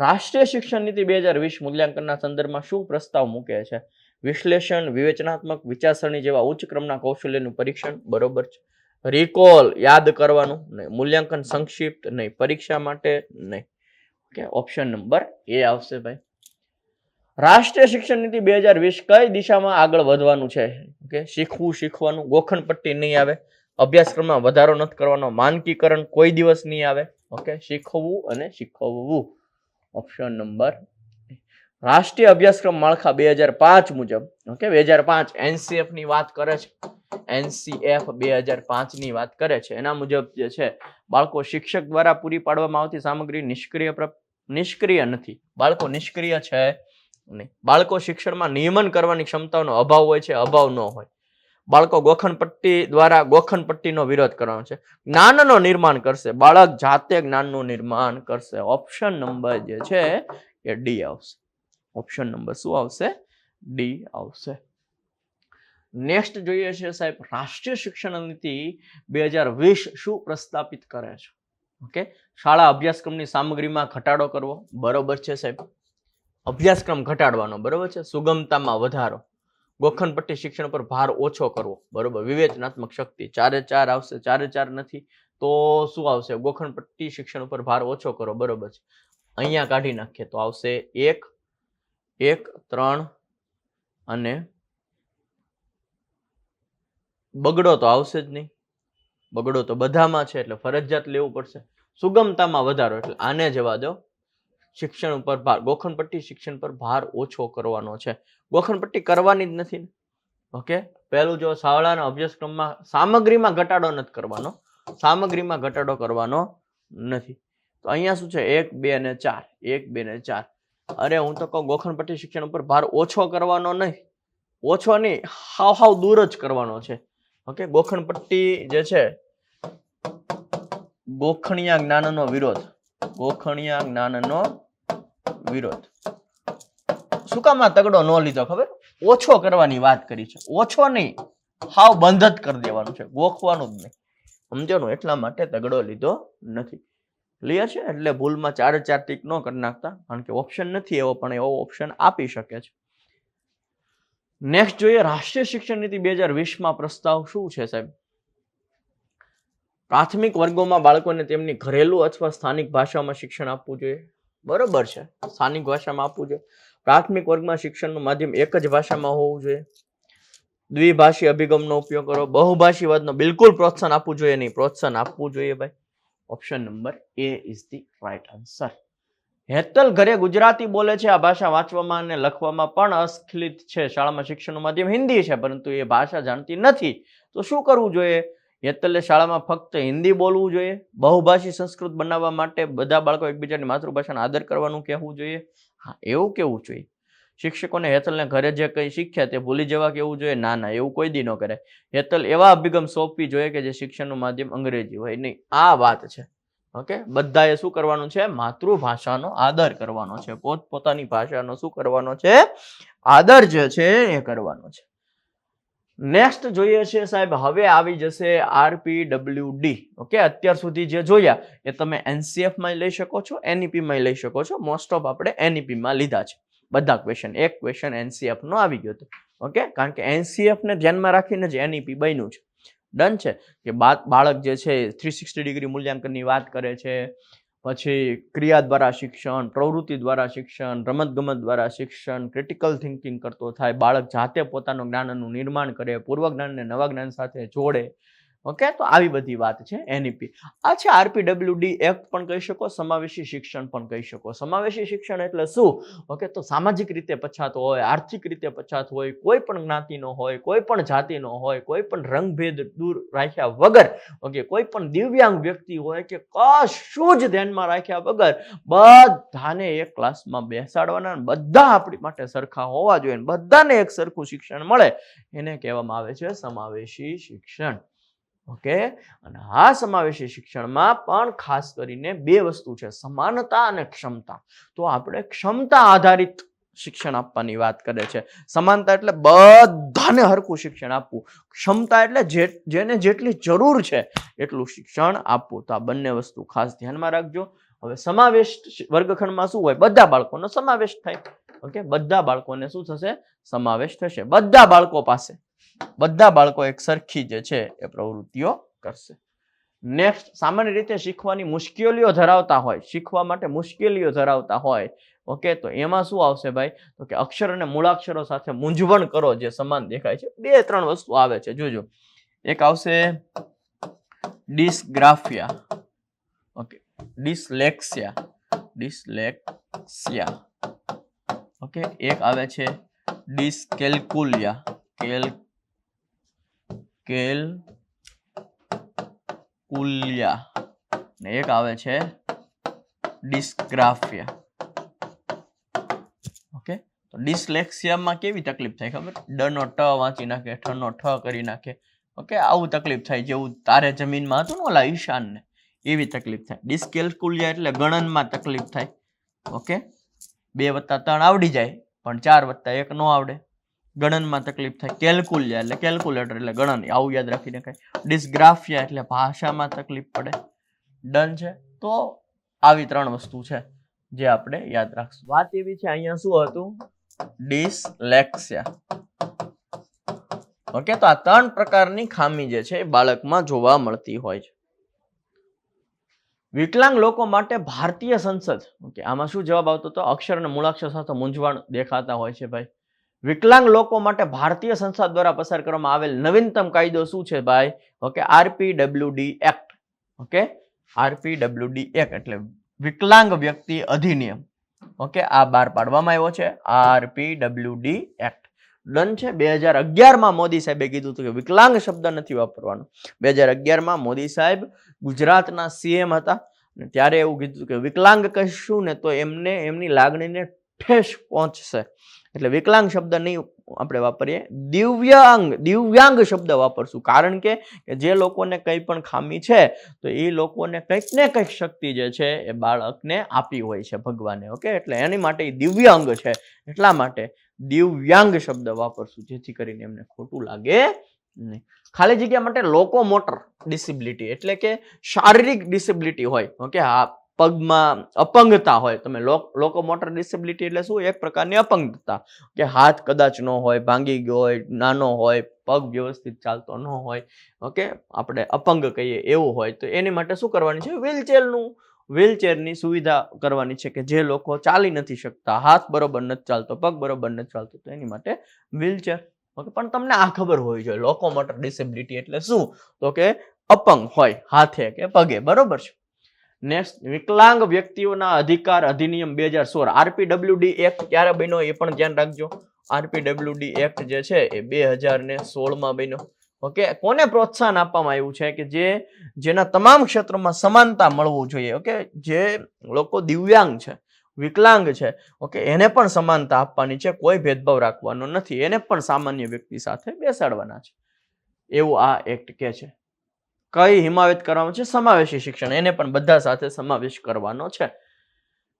રાષ્ટ્રીય શિક્ષણ નીતિ 2020 મૂલ્યાંકનના સંદર્ભમાં શું પ્રસ્તાવ મૂકે છે? વિશ્લેષણ, વિવેચનાત્મક વિચારસરણી જેવા ઉચ્ચ ક્રમના કૌશલ્યનું પરીક્ષણ, બરોબર છે. રિકોલ, યાદ કરવાનું નહીં. મૂલ્યાંકન સંક્ષિપ્ત નહીં. પરીક્ષા માટે નહીં. ઓકે, ઓપ્શન નંબર એ આવશે ભાઈ. રાષ્ટ્રીય શિક્ષણ નીતિ 2020 કઈ દિશામાં આગળ વધવાનું છે? ઓકે, શીખવાનું, ગોખણ પટ્ટી નહીં આવે. અભ્યાસક્રમમાં વધારો નથી કરવાનો. માનકીકરણ કોઈ દિવસ નહીં આવે. ઓકે, શીખવું અને શીખવવું. Option number. રાષ્ટ્રીય અભ્યાસક્રમ માળખા 2005 મુજબ, ઓકે 2005 એનસીએફ ની વાત કરે છે. એનસીએફ 2005 ની વાત કરે છે. એના મુજબ જે છે બાળકો શિક્ષક દ્વારા પૂરી પાડવામાં આવતી સામગ્રી નિષ્ક્રિય નથી. બાળકો નિષ્ક્રિય છે નહીં. બાળકો શિક્ષણમાં નિયમન કરવાની ક્ષમતાનો અભાવ હોય છે, અભાવ ન હોય. બાળકો ગોખણપટ્ટી દ્વારા ગોખણપટ્ટીનો વિરોધ કરવાનો છે. જ્ઞાનનો નિર્માણ કરશે. બાળક જાતે જ્ઞાનનું નિર્માણ કરશે. ઓપ્શન નંબર જે છે એ ડી આવશે. ઓપ્શન નંબર શું આવશે? ડી આવશે. નેક્સ્ટ જોઈએ છે સાહેબ, રાષ્ટ્રીય શિક્ષણ નીતિ 2020 શું પ્રસ્થાપિત કરે છે? ઓકે, શાળા અભ્યાસક્રમની સામગ્રીમાં ઘટાડો કરવો, બરોબર છે સાહેબ. અભ્યાસક્રમ ઘટાડવાનો, બરોબર છે. સુગમતામાં વધારો, ગોખણપટ્ટી શિક્ષણ પર ભાર ઓછો કરવો, બરોબર. વિવેચનાત્મક શક્તિ 4 આવશે. 4 નથી તો શું આવશે? ગોખણપટ્ટી શિક્ષણ ઉપર ભાર ઓછો કરો, બરોબર છે. અહીંયા કાઢી નાખીએ તો આવશે 1, 3 અને બગડો તો આવશે જ નહીં. બગડો તો બધામાં છે એટલે ફરજિયાત લેવું પડશે. સુગમતામાં વધારો એટલે આને જવા દો. શિક્ષણ ઉપર ભાર, ગોખણપટ્ટી શિક્ષણ પર ભાર ઓછો કરવાનો છે. ગોખણપટ્ટી કરવાની જ નથી. ઓકે, પહેલું જો શાળાના અભ્યાસક્રમમાં સામગ્રીમાં ઘટાડો નથી કરવાનો, સામગ્રીમાં ઘટાડો કરવાનો નથી. તો અહીંયા શું છે? 1, 2 અને 4. 1, 2 અને 4. અરે હું તો કહું ગોખણપટ્ટી શિક્ષણ ઉપર ભાર ઓછો કરવાનો નહીં. ઓછો નહીં, હાવ દૂર જ કરવાનો છે. ઓકે, ગોખણપટ્ટી જે છે, ગોખણિયા જ્ઞાનનો વિરોધ, ગોખણિયા જ્ઞાનનો વિરોધ. શું કામ આ તગડો ન લીધો ખબર? ઓછો કરવાની વાત કરી છે. ઓછો નહીં, હાવ બંધ જ કરી દેવાનું છે, ગોખવાનું જ નહીં. સમજો ને, એટલા માટે તગડો લીધો નથી. ક્લિયર છે? એટલે ભૂલમાં 4 ટીક ન કરી નાખતા, કારણ કે ઓપ્શન નથી એવો, પણ એવો ઓપ્શન આપી શકે છે. નેક્સ્ટ જોઈએ, રાષ્ટ્રીય શિક્ષણ નીતિ 2020 માં પ્રસ્તાવ શું છે સાહેબ? પ્રાથમિક વર્ગોમાં બાળકોને તેમની ઘરેલું અથવા સ્થાનિક ભાષામાં શિક્ષણ આપવું જોઈએ, બરોબર છે. સ્થાનિક ભાષામાં આપવું જોઈએ. પ્રાથમિક વર્ગમાં શિક્ષણનું માધ્યમ એક જ ભાષામાં હોવું જોઈએ. દ્વિભાષી અભિગમનો ઉપયોગ કરો. બહુભાષીવાદનો બિલકુલ પ્રોત્સાહન આપવું જોઈએ નહીં. પ્રોત્સાહન આપવું જોઈએ ભાઈ. Option number A is the right answer. Hetal ઘરે ગુજરાતી બોલે છે. આ ભાષા વાંચવામાં અને લખવામાં પણ અસ્ખલિત છે. શાળામાં શિક્ષણનું માધ્યમ હિન્દી છે, પરંતુ એ ભાષા જાણતી નથી. તો શું કરવું જોઈએ? હેતલે શાળામાં ફક્ત હિન્દી બોલવું જોઈએ. બહુભાષી સંસ્કૃત બનાવવા માટે બધા બાળકો એકબીજાની માતૃભાષાનો આદર કરવાનું કહેવું જોઈએ. હા, એવું કેવું જોઈએ. શિક્ષકોને હેતલને ઘરે જે કંઈ શીખ્યા તે ભૂલી જવા કેવું જોઈએ? ના, એવું કોઈ દી ન કરે. હેતલ એવા અભિગમ સોંપવી જોઈએ કે જે શિક્ષણનું માધ્યમ અંગ્રેજી હોય નહીં. આ વાત છે. ઓકે, બધાએ શું કરવાનું છે? માતૃભાષાનો આદર કરવાનો છે. પોતપોતાની ભાષાનો શું કરવાનો છે? આદર જે છે એ કરવાનો છે. નેક્સ્ટ જોઈએ છે સાહેબ, હવે આવી જશે RPWD. ઓકે, અત્યાર સુધી જે જોયા એ તમે NCF માં લઈ શકો છો, NEP માં લઈ શકો છો. મોસ્ટ ઓફ આપણે NEP માં લીધા છે બધા ક્વેશ્ચન. એક ક્વેશ્ચન NCF નો આવી ગયો હતો. ઓકે, કારણ કે NCF ને ધ્યાનમાં રાખીને જ NEP બન્યું છે. ડન છે કે બાળક જે છે 360 ડિગ્રી મૂલ્યાંકનની વાત કરે છે, પછી ક્રિયા દ્વારા શિક્ષણ, પ્રવૃત્તિ દ્વારા શિક્ષણ, રમતગમત દ્વારા શિક્ષણ, ક્રિટિકલ થિંકિંગ કરતો થાય, બાળક જાતે પોતાનું જ્ઞાનનું નિર્માણ કરે, પૂર્વ જ્ઞાનને નવા જ્ઞાન સાથે જોડે. ઓકે, તો આવી બધી વાત છે એનઈપી. આ છે આરપીડબ્લ્યુડી એક્ટ પણ કહી શકો, સમાવેશી શિક્ષણ પણ કહી શકો. સમાવેશી શિક્ષણ એટલે શું? ઓકે, તો સામાજિક રીતે પછાત હોય, આર્થિક રીતે પછાત હોય, કોઈ પણ જ્ઞાતિનો હોય, કોઈ પણ જાતિનો હોય, કોઈ પણ રંગભેદ દૂર રાખ્યા વગર, ઓકે, કોઈ પણ દિવ્યાંગ વ્યક્તિ હોય કે કશું જ ધ્યાનમાં રાખ્યા વગર બધાને એક ક્લાસમાં બેસાડવાના, બધા આપણી માટે સરખા હોવા જોઈએ, બધાને એક સરખું શિક્ષણ મળે, એને કહેવામાં આવે છે સમાવેશી શિક્ષણ. ઓકે, અને આ સમાવેશી શિક્ષણમાં પણ ખાસ કરીને બે વસ્તુ છે, સમાનતા અને ક્ષમતા. તો આપણે ક્ષમતા આધારિત શિક્ષણ આપવાની વાત કરે છે. સમાનતા એટલે બધાને હરખું શિક્ષણ આપવું, ક્ષમતા એટલે જેને જેટલી જરૂર છે એટલું શિક્ષણ આપવું. તો આ બંને વસ્તુ ખાસ ધ્યાનમાં રાખજો. હવે સમાવેશ વર્ગખંડમાં શું હોય? બધા બાળકોનો સમાવેશ થાય. ઓકે, બધા બાળકોને શું થશે? સમાવેશ થશે. બધા બાળકો પાસે બધા બાળકો એક સરખી જે છે એ પ્રવૃત્તિઓ કરશે. નેક્સ્ટ, સામાન્ય રીતે શીખવાની મુશ્કેલીઓ ધરાવતા હોય, શીખવા માટે મુશ્કેલીઓ ધરાવતા હોય, ઓકે, તો એમાં શું આવશે ભાઈ? તો કે અક્ષર અને મૂળાક્ષરો સાથે મૂંઝવણ કરો, જે સમાન દેખાય છે. 2-3 વસ્તુ આવે છે, જોજો. એક આવશે ડિસ્ગ્રાફિયા, ઓકે, ડિસ્લેક્સિયા, ઓકે, એક આવે છે ડિસ્કેલ્કુલિયા, ને એક આવે છે ડિસ્ગ્રાફિયા. ઓકે, તો ડિસ્લેક્સિયામાં કેવી તકલીફ થાય ખબર? ડ નો ટ વાંચી નાખે, ઠ નો ઠ કરી નાખે. ઓકે, આવું તકલીફ થાય, જેવું તારે જમીનમાં હતું ને ઓલા ઈશાનને, એવી તકલીફ થાય. ડિસ્કેલ્કુલિયા એટલે ગણનમાં તકલીફ થાય. ઓકે, 2 + 3 આવડી જાય પણ 4 + 1 નો આવડે, ગણનમાં તકલીફ થાય. કેલ્ક્યુલિયા એટલે કેલ્ક્યુલેટર એટલે ગણન, આવું યાદ રાખીને કઈ. ડિસ્ગ્રાફિયા એટલે ભાષામાં તકલીફ પડે. ડન છે. તો આવી 3 વસ્તુ છે જે આપણે યાદ રાખશું. વાત એવી છે, અહીંયા શું હતું? ડિસ્લેક્સિયા. ઓકે, તો આ 3 પ્રકારની ખામી જે છે એ બાળકમાં જોવા મળતી હોય છે. વિકલાંગ લોકો માટે ભારતીય સંસદ, ઓકે, આમાં શું જવાબ આવતો હતો? અક્ષર અને મૂળાક્ષર સાથે મૂંઝવણ દેખાતા હોય છે ભાઈ. વિકલાંગ લોકો માટે ભારતીય સંસદ દ્વારા પસાર કરવામાં આવેલ નવીનતમ કાયદો શું છે ભાઈ? Okay, RPWD act. Okay, RPWD act એટલે વિકલાંગ વ્યક્તિ અધિનિયમ. ઓકે, આ બહાર પાડવામાં આવ્યો છે, આરપીડબ્લ્યુડી એક્ટ. ડન છે. 2011માં મોદી સાહેબે કીધું હતું કે વિકલાંગ શબ્દ નથી વાપરવાનો. 2011માં મોદી સાહેબ ગુજરાતના સીએમ હતા, ત્યારે એવું કીધું કે વિકલાંગ કહીશું ને તો એમને એમની લાગણીને ઠેસ પહોંચશે, એટલે વિકલાંગ શબ્દ નહીં આપણે વાપરીએ, દિવ્યાંગ શબ્દ વાપરશું. કારણ કે જે લોકોને કંઈ પણ ખામી છે તો એ લોકોને કંઈક ને કંઈક શક્તિ જે છે એ બાળકને આપી હોય છે ભગવાને. ઓકે, એટલે એની માટે દિવ્યાંગ છે, એટલા માટે દિવ્યાંગ શબ્દ વાપરશું, જેથી કરીને એમને ખોટું લાગે નહીં. ખાલી જગ્યા માટે લોકોમોટર ડિસેબિલિટી એટલે કે શારીરિક ડિસેબિલિટી હોય. ઓકે, હા, પગમાં અપંગતા હોય. તમે લોકોમોટર ડિસેબિલિટી એટલે શું? એક પ્રકારની અપંગતા, કે હાથ કદાચ ન હોય, ભાંગી ગયો હોય, નાનો હોય, પગ વ્યવસ્થિત ચાલતો ન હોય, ઓકે, આપણે અપંગ કહીએ એવું હોય, તો એની માટે શું કરવાની છે? વ્હીલચેરની સુવિધા કરવાની છે, કે જે લોકો ચાલી નથી શકતા, હાથ બરોબર નથી ચાલતો, પગ બરોબર નથી ચાલતો, તો એની માટે વ્હીલચેર. ઓકે, પણ તમને આ ખબર હોવી જોઈએ, લોકોમોટર ડિસેબિલિટી એટલે શું? તો કે અપંગ હોય હાથે કે પગે, બરોબર છે. નેક્સ્ટ, વિકલાંગ વ્યક્તિઓના અધિકાર અધિનિયમ 2016. આરપીડબ્લ્યુડી એક્ટ ક્યારે બન્યો એ પણ ધ્યાન રાખજો. આરપીડબ્લ્યુડી એક્ટ જે છે એ 2016માં બન્યો. ઓકે, કોને પ્રોત્સાહન આપવામાં આવ્યું છે? કે જેના તમામ ક્ષેત્રોમાં સમાનતા મળવું જોઈએ. ઓકે, જે લોકો દિવ્યાંગ છે, વિકલાંગ છે, ઓકે, એને પણ સમાનતા આપવાની છે, કોઈ ભેદભાવ રાખવાનો નથી, એને પણ સામાન્ય વ્યક્તિ સાથે બેસાડવાના છે, એવું આ એક્ટ કહે છે. કઈ હિમાયત કરવામાં છે? સમાવેશી શિક્ષણ, એને પણ બધા સાથે સમાવેશ કરવાનો છે.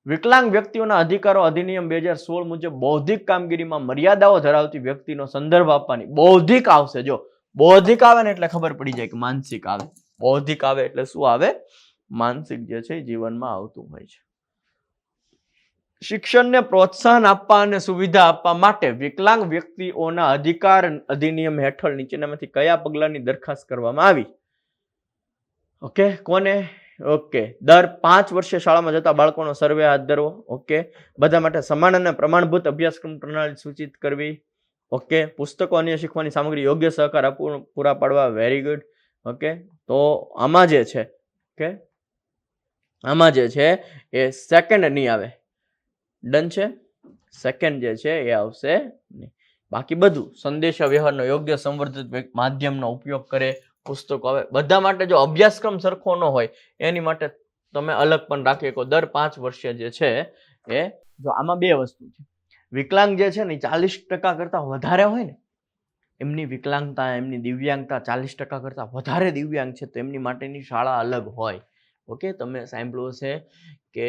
વિકલાંગ વ્યક્તિઓના અધિકારો અધિનિયમ 2016 મુજબ બૌદ્ધિક કામગીરીમાં મર્યાદાઓ ધરાવતી વ્યક્તિનો સંદર્ભ આપવાની. બૌદ્ધિક આવશે, જો બૌદ્ધિક આવે ને એટલે ખબર પડી જાય કે માનસિક આવે. બૌદ્ધિક આવે એટલે શું આવે? માનસિક જે છે જીવનમાં આવતું હોય છે. શિક્ષણને પ્રોત્સાહન આપવા અને સુવિધા આપવા માટે વિકલાંગ વ્યક્તિઓના અધિકાર અધિનિયમ હેઠળ નીચેનામાંથી કયા પગલાંની દરખાસ્ત કરવામાં આવી? ઓકે, કોને? ઓકે, દર 5 વર્ષે શાળામાં જતા બાળકોનો સર્વે હાથ ધરવો. ઓકે, બધા માટે સમાન અને પ્રમાણભૂત અભ્યાસક્રમ પ્રણાલી સૂચિત કરવી. ઓકે, પુસ્તકો અન્ય શીખવાની સામગ્રી યોગ્ય સહકાર પૂરા પાડવા. Very good. ઓકે, તો આમાં જે છે, ઓકે, આમાં જે છે એ સેકન્ડ નહીં આવે. ડન છે? સેકન્ડ જે છે એ આવશે નહીં. બાકી બધું સંદેશા વ્યવહારનો યોગ્ય સંવર્ધિત માધ્યમનો ઉપયોગ કરે, પુસ્તકો આવે. બધા માટે જો અભ્યાસક્રમ સરખો ન હોય એની માટે તમે અલગ પણ રાખી શકો. દર 5 વર્ષે જે છે એ જો આમાં બે વસ્તુ છે. વિકલાંગ જે છે ને 40% કરતા વધારે હોય ને, એમની વિકલાંગતા, એમની દિવ્યાંગતા 40% કરતા વધારે દિવ્યાંગ છે તો એમની માટેની શાળા અલગ હોય. ઓકે, તમે સાંભળ્યું છે કે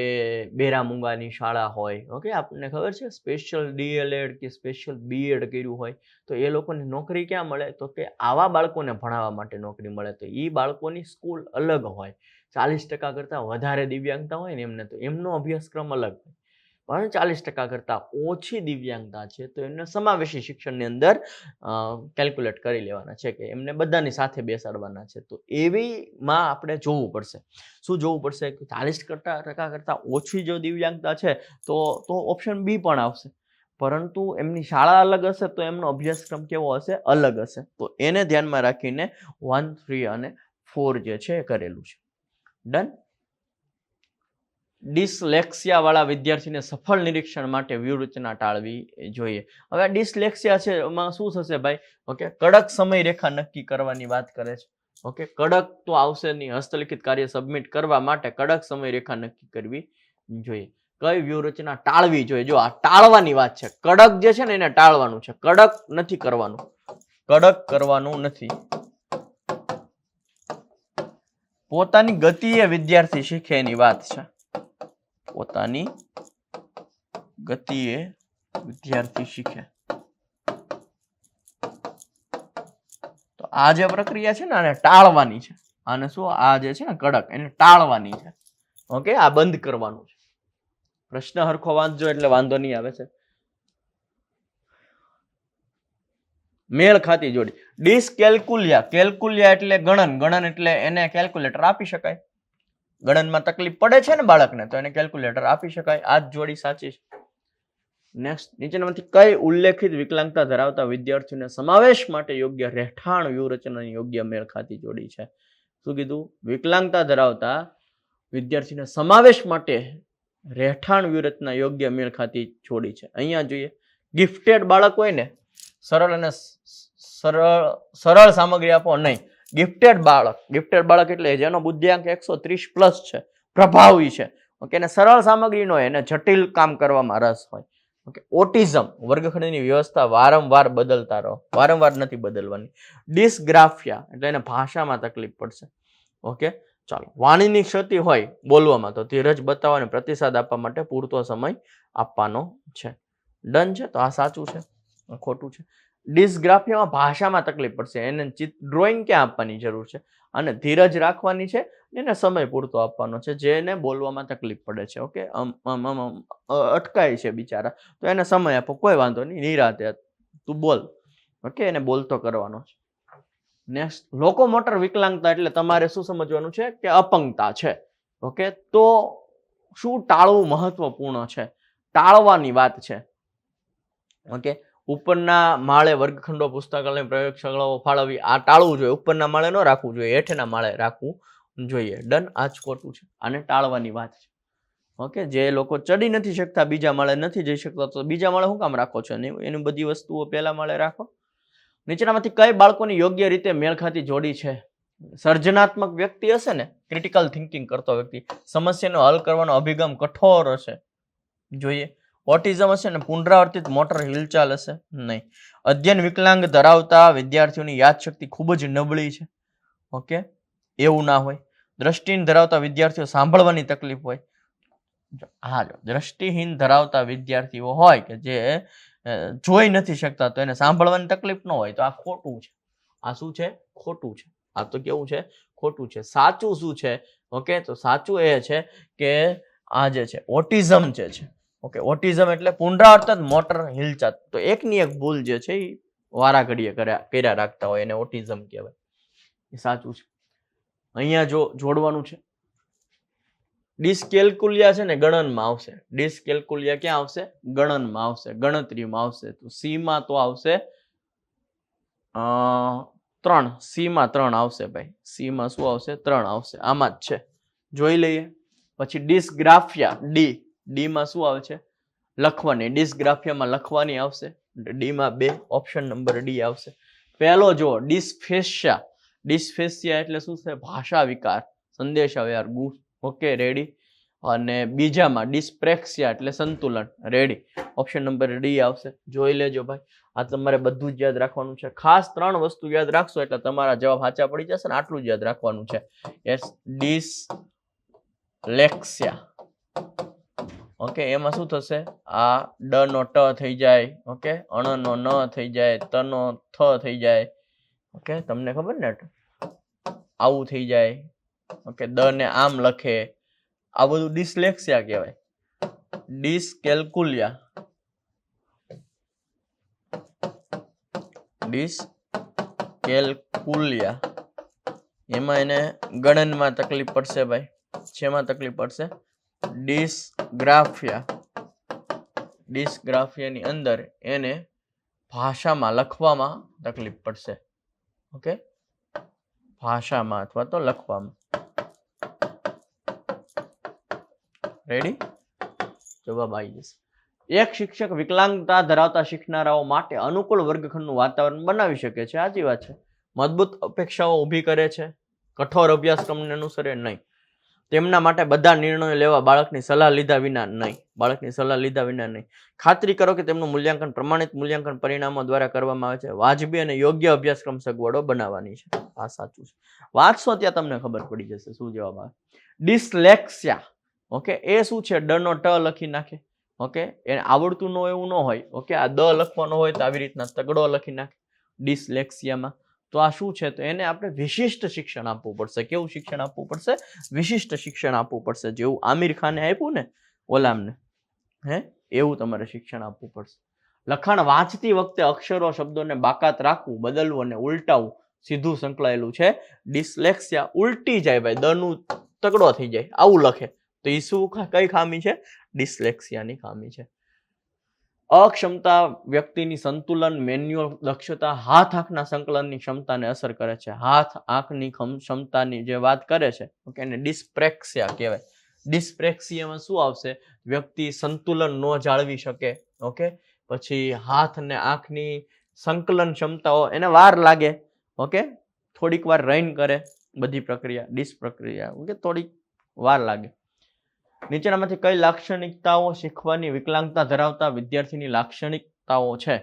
બેરામુંગાની શાળા હોય. ઓકે, આપણને ખબર છે સ્પેશિયલ ડીએલએડ કે સ્પેશિયલ બીએડ કર્યું હોય તો એ લોકોને નોકરી ક્યાં મળે? તો કે આવા બાળકોને ભણાવવા માટે નોકરી મળે. તો એ બાળકોની સ્કૂલ અલગ હોય. 40% કરતા વધારે દિવ્યાંગતા હોય ને એમને તો એમનો અભ્યાસક્રમ અલગ હોય. પણ 40% કરતા ઓછી દિવ્યાંગતા છે તો એમને સમાવેશી શિક્ષણની અંદર કેલ્ક્યુલેટ કરી લેવાના છે કે એમને બધાની સાથે બેસાડવાના છે. તો એવીમાં આપણે જોવું પડશે. શું જોવું પડશે? કે 40% કરતા ઓછી જો દિવ્યાંગતા છે તો ઓપ્શન બી પણ આવશે. પરંતુ એમની શાળા અલગ હશે તો એમનો અભ્યાસક્રમ કેવો હશે? અલગ હશે. તો એને ધ્યાનમાં રાખીને 1, 3 અને 4 જે છે એ કરેલું છે. ડન. ડિસલેક્સિયા વાળા વિદ્યાર્થીને સફળ નિરીક્ષણ માટે વ્યૂહરચના ટાળવી જોઈએ. હવે ડિસલેક્સિયા છે એમાં શું થશે ભાઈ? ઓકે, કડક સમય રેખા નક્કી કરવાની વાત કરે છે. ઓકે, કડક તો આવશે નહીં. હસ્તલિખિત કાર્ય સબમિટ કરવા માટે કડક સમય રેખા નક્કી કરવી જોઈએ. કઈ વ્યૂહરચના ટાળવી જોઈએ? જો આ ટાળવાની વાત છે. કડક જે છે ને એને ટાળવાનું છે. કડક નથી કરવાનું. કડક કરવાનું નથી. પોતાની ગતિએ વિદ્યાર્થી શીખે એની વાત છે. પોતાની ગતિએ વિદ્યાર્થી શીખે. તો આ જે પ્રક્રિયા છે ને આને ટાળવાની છે. આને શું? આ જે છે ને કડક, એને ટાળવાની છે. ઓકે, આ બંધ કરવાનું છે. પ્રશ્ન હરખો વાંચજો એટલે વાંધો નહીં આવે છે. મેળ ખાતી જોડી. ડિસકેલ્ક્યુલિયા. કેલ્ક્યુલિયા એટલે ગણન. ગણન એટલે એને કેલ્ક્યુલેટર આપી શકાય. ગણનમાં તકલીફ પડે છે ને બાળકને તો એને કેલ્ક્યુલેટર આપી શકાય. આ જ જોડી સાચી છે. નેક્સ્ટ, નીચેનામાંથી કઈ ઉલ્લેખિત વિકલાંગતા ધરાવતા વિદ્યાર્થીઓને સમાવેશ માટે યોગ્ય રહેઠાણ વ્યૂહરચનાની યોગ્ય મેળ ખાતી જોડી છે? શું કીધું? વિકલાંગતા ધરાવતા વિદ્યાર્થીને સમાવેશ માટે રહેઠાણ વ્યૂહરચના યોગ્ય મેળ ખાતી જોડી છે. અહીંયા જોઈએ, ગિફ્ટેડ બાળક હોય ને, સરળ અને સરળ સામગ્રી આપો નહીં. ગિફ્ટેડ બાળક એટલે જેનો બુદ્ધિઆંક 130+ છે, પ્રભાવી છે. ઓકે, એને સરળ સામગ્રી નો હોય, એને જટિલ કામ કરવામાં રસ હોય. ઓકે, ઓટિઝમ, વર્ગખંડની વ્યવસ્થા વારંવાર બદલતા રહો. વારંવાર નથી બદલવાની. ડિસગ્રાફિયા એટલે એને ભાષામાં તકલીફ પડશે. ઓકે, ચાલો. વાણીની ક્ષતિ હોય બોલવામાં તો ધીરજ બતાવવા અને પ્રતિસાદ આપવા માટે પૂરતો સમય આપવાનો છે. ડન છે? તો આ સાચું છે, ખોટું છે? ડિસગ્રાફિયામાં ભાષામાં તકલીફ પડશે. એને ડ્રોઈંગ ક્યાં આપવાની જરૂર છે? અને ધીરજ રાખવાની છે, એને સમય પૂરતો આપવાનો છે. જેને બોલવામાં તકલીફ પડે છે, ઓકે, અટકાય છે બિચારા, તો એને સમય આપો, કોઈ વાંધો નહીં, નિરાતે તું બોલ. ઓકે, એને બોલતો કરવાનો છે. નેક્સ્ટ, લોકોમોટર વિકલાંગતા એટલે તમારે શું સમજવાનું છે? કે અપંગતા છે. ઓકે, તો શું ટાળવું મહત્વપૂર્ણ છે? ટાળવાની વાત છે. ઓકે, ઉપરના માળે વર્ગખંડો, પુસ્તકાલય, પ્રયોગશાળાઓ ફાળવવી, આ ટાળવું જોઈએ. ઉપરના માળે ન રાખવું જોઈએ, હેઠના માળે રાખવું જોઈએ. ડન. આ જ ખોટું છે. આને ટાળવાની વાત છે. ઓકે, જે લોકો ચડી નથી શકતા, બીજા માળે નથી જઈ શકતા, તો બીજા માળે શું કામ રાખો છો? એની બધી વસ્તુઓ પહેલા માળે રાખો. નીચેનામાંથી કઈ બાળકોની યોગ્ય રીતે મેળ ખાતી જોડી છે? સર્જનાત્મક વ્યક્તિ હશે ને, ક્રિટિકલ થિંકિંગ કરતો વ્યક્તિ, સમસ્યાનો હલ કરવાનો અભિગમ કઠોર હશે. જોઈએ. ઓટિઝમ હશે ને, પુનરાવર્તિત મોટર હિલચાલ હશે નહીં. અધ્યયન વિકલાંગ ધરાવતા વિદ્યાર્થીઓની યાદશક્તિ ખૂબ જ નબળી છે. ઓકે, એવું ના હોય. દ્રષ્ટિહીન ધરાવતા વિદ્યાર્થીઓ સાંભળવાની તકલીફ હોય. હા, દ્રષ્ટિહીન ધરાવતા વિદ્યાર્થીઓ હોય કે જે જોઈ નથી શકતા તો એને સાંભળવાની તકલીફ ન હોય, તો આ ખોટું છે. આ શું છે? ખોટું છે. આ તો કેવું છે? ખોટું છે. સાચું શું છે? ઓકે, તો સાચું એ છે કે આ જે છે ઓટિઝમ જે છે, ઓકે, ઓટિઝમ એટલે પુનરાવર્તન મોટર હિલચાલ. તો એકની એક ભૂલ જે છે એ વારા ઘડીએ કર્યા રાખતા હોય એને ઓટિઝમ કહેવાય. એ સાચું છે. અહીંયા જો જોડવાનું છે, ડિસ્કેલ્કુલિયા છે ને ગણનમાં આવશે. ડિસ્કેલ્કુલિયા ક્યાં આવશે? ગણનમાં આવશે, ગણતરીમાં આવશે. તો સી માં તો આવશે 3. સી માં 3 આવશે ભાઈ. સી માં શું આવશે? 3 આવશે. આમાં જ છે, જોઈ લઈએ. પછી ડિસ્ગ્રાફિયા, ડી માં શું આવે છે? લખવાની. ડિસ્ગ્રાફિયામાં લખવાની આવશે. ડી માં 2, ઓપ્શન નંબર ડી આવશે. પહેલો જો ડિસ્ફેશિયા. ડિસ્ફેશિયા એટલે શું છે? ભાષા વિકાર, સંદેશાવ્યવહાર. Okay, ready. અને બીજામાં ડિસ્પ્રેક્સિયા એટલે સંતુલન. રેડી. ઓપ્શન નંબર ડી આવશે. જોઈ લેજો ભાઈ. આ તમારે બધું જ યાદ રાખવાનું છે. ખાસ 3 વસ્તુ યાદ રાખશો એટલે તમારા જવાબ સાચા પડી જશે ને. આટલું જ યાદ રાખવાનું છે. ડિસલેક્સિયા. ઓકે, એમાં શું થશે? આ ડ નો ટ થઈ જાય. ઓકે, અણ નો ન થઈ જાય, ત નો થ થઈ જાય. ઓકે, તમને ખબર ને આવું થઈ જાય. ઓકે, દ ને આમ લખે. આ બધું ડિસ્લેક્સિયા કહેવાય. ડિસ્કેલ્કુલિયા, ડિસ્કેલ્કુલિયા એમાં એને ગણનમાં તકલીફ પડશે ભાઈ. શેમાં તકલીફ પડશે? ડિસ્ગ્રાફિયા. ડિસ્ગ્રાફિયાની અંદર એને ભાષામાં લખવામાં તકલીફ પડશે. ઓકે, ભાષામાં અથવા તો લખવામાં. રેડી? જવાબ આવી જશે. એક શિક્ષક વિકલાંગતા ધરાવતા શીખનારાઓ માટે અનુકૂળ વર્ગખંડનું વાતાવરણ બનાવી શકે છે. સાચી વાત છે. મજબૂત અપેક્ષાઓ ઊભી કરે છે. કઠોર અભ્યાસક્રમને અનુસરે નહીં. તેમના માટે બધા નિર્ણયો લેવા બાળકની સલાહ લીધા વિના નહીં. બાળકની સલાહ લીધા વિના નહીં. ખાતરી કરો કે તેમનું મૂલ્યાંકન પ્રમાણિત મૂલ્યાંકન પરિણામો દ્વારા કરવામાં આવે છે. વાજબી અને યોગ્ય અભ્યાસક્રમ સગવડો બનાવવાની છે. આ સાચું છે. વાંચશો ત્યાં તમને ખબર પડી જશે શું જવાબ આવે. ડિસ્લેક્સિયા. ઓકે, એ શું છે? ડ નો ટ લખી નાખે. ઓકે, એને આવડતું ન એવું ન હોય. ઓકે, આ દ લખવાનો હોય તો આવી રીતના તગડો લખી નાખે ડિસ્લેક્સિયામાં. તો આ શું છે? તો એને આપણે વિશિષ્ટ શિક્ષણ આપવું પડશે. કેવું શિક્ષણ આપવું પડશે? વિશિષ્ટ શિક્ષણ આપવું પડશે. જેવું આમિર ખાને આપ્યું ને ઓલામને, એવું તમારે શિક્ષણ આપવું પડશે. લખાણ વાંચતી વખતે અક્ષરો, શબ્દોને બાકાત રાખવું, બદલવું અને ઉલટાવવું સીધું સંકળાયેલું છે. ડિસ્લેક્સિયા ઉલટી જાય ભાઈ, દ નું તગડો થઈ જાય, આવું લખે તો એ શું? કઈ ખામી છે? ડિસ્લેક્સિયાની ખામી છે. અક્ષમતા વ્યક્તિની સંતુલન, મેન્યુઅલ દક્ષતા, હાથ આંખના સંકલનની ક્ષમતાને અસર કરે છે. હાથ આંખની ક્ષમતાની જે વાત કરે છે, ઓકે, એને ડિસ્પ્રેક્સિયા કહેવાય. ડિસ્પ્રેક્સિયામાં શું આવશે? વ્યક્તિ સંતુલન ન જાળવી શકે. ઓકે, પછી હાથ અને આંખની સંકલન ક્ષમતાઓ એને વાર લાગે. ઓકે, થોડીક વાર રહીને કરે બધી પ્રક્રિયા. ડિસ્પ્રક્રિયા ઓકે, થોડીક વાર લાગે. નીચેનામાંથી કઈ લાક્ષણિકતાઓ શીખવાની વિકલાંગતા ધરાવતા વિદ્યાર્થીની લાક્ષણિકતાઓ છે?